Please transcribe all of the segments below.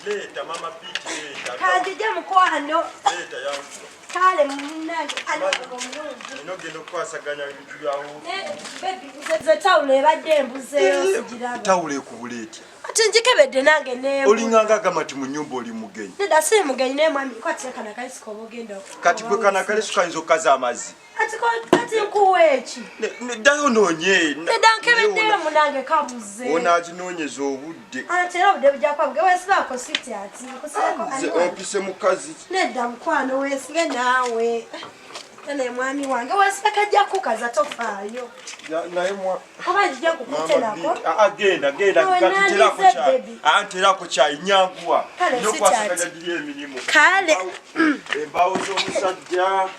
Leta mama Pete leta. Kandi je mukwano. Leta yangu. Kale munange aloko mulungi. Inogenda kwasaganya ebintu byawo. Baby uze tawule badde embuze osijiraba. Tawule ku buleti. Ati njikebedde nange ne. Olinganga gamati mu nyumba oli mugenyi. Nda si mugenyi ne mwami kwatse kana kaisiko bogenda. Kati gwe kana kalesu kayinza okaza amazi. Ati nkuweeki. Neddayo noonye. Nedda nkebeddeyo munange kabuze. Onaaginoonyeza obudde. Ate era obudde bujja kwabwe weesibaako siti ati. Nkuseko ompise mukazi. Nedda mukwano weesige naawe. Nene mwami wange weesige kajja kukaza tofaayo. Naye mwa. Oba njija kukuterako. Agenda nterako kyayi nyanguwa. Nokwasaganya giri emirimu. Kale. Embaawo z'omusajja.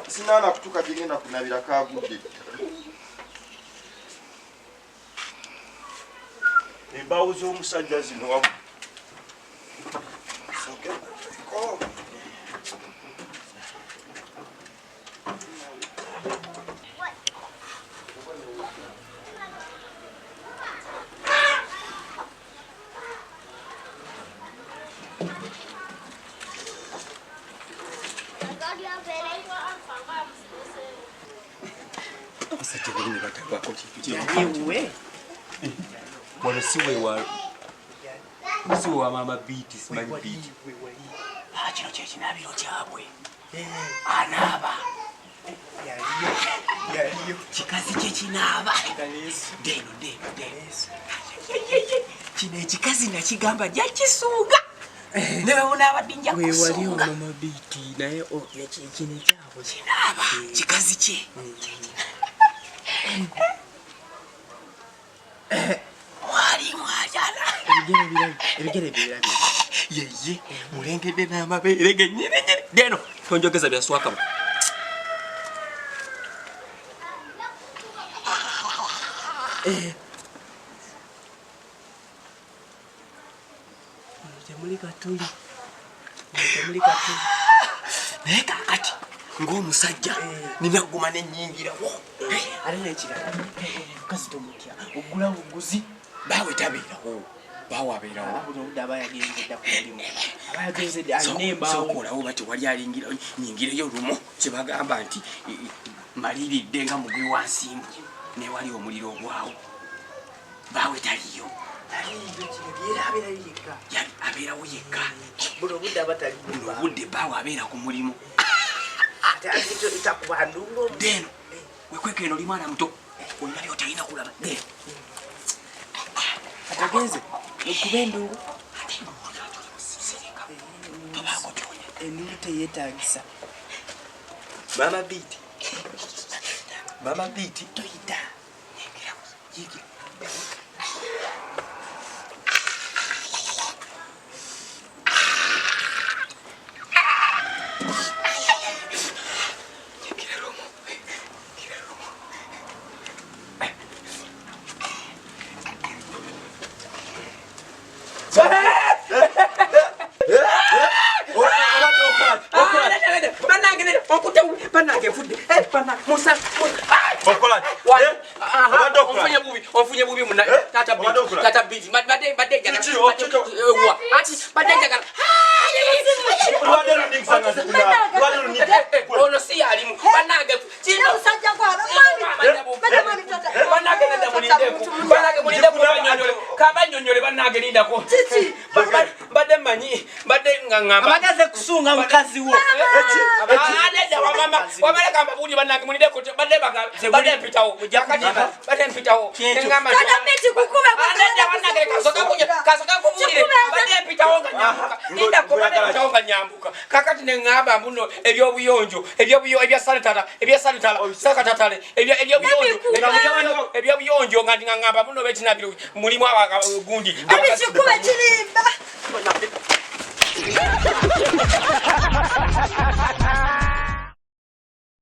Sinana kutuka genda kunabira kagudde. Embaawo z'omusajja zino wamu. Wano siwe mama Biti simanyi Biti. Kino kye kinaabiro kyabwe. Anaaba. Kikazi kye kinaaba. Deno. Kino ekikazi nakigamba jja kisuuga. Newe unaaba dinja kusuuga. Wali mama Biti naye kino kyabwe kinaaba. Kikazi kye. Ebigere birabye. Yeye mulengedde n'amabeere gennyini. Deno tonjogeza byaswakamo. Temuli katuli. Naye kaakati ng'omusajja ninaguma n'ennyingirawo. Ali n'ekirala. Mukazi tomutya. Oggula buguzi. Baawe tabeerawo. Baawe abeerawo. Buno obudde aba yagenze ku mulimu. Aba yagenze alina embaawo. Sookolawo bati wali nyingireyo lumu kye bagamba nti maliridde nga mugwi wa nsimbu ne wali omuliro ogwawo. Baawe taliyo. Abeerawo yekka. Buno obudde aba tali buno obudde baawe abeera ku mulimu. Ate takuba ndungo. Deno wekweka eno oli mwana muto. Olina by'otalina kulaba. Deno. Atagenze okuba endungu. Endungu teyeetaagisa. Mama Biti toyita. Yigira. Onfunye bubi muna tata Biti badde jaga ati badde jaga ono si alimu banage Chino usajja kwa banage nda mulinde banyonyole kabanyonyole banage lindako badde manyi badde ngangamba abadaze kusunga mukazi wo aneda wamama wabale kamba buli banage mulinde ko badde mpitawo badde mpitawo ngamba Kata Biti kukuba aneda wanage kasoka kubulire badde mpitawo nga nyambuka linda ko badde mpitawo nga nyambuka kakati ne ngamba mbuno ebyobuyonjo ebya sanitala sakatatale ebyobuyonjo nga ngamba mbuno betinabiro mulimu abagundi abikikuba kirimba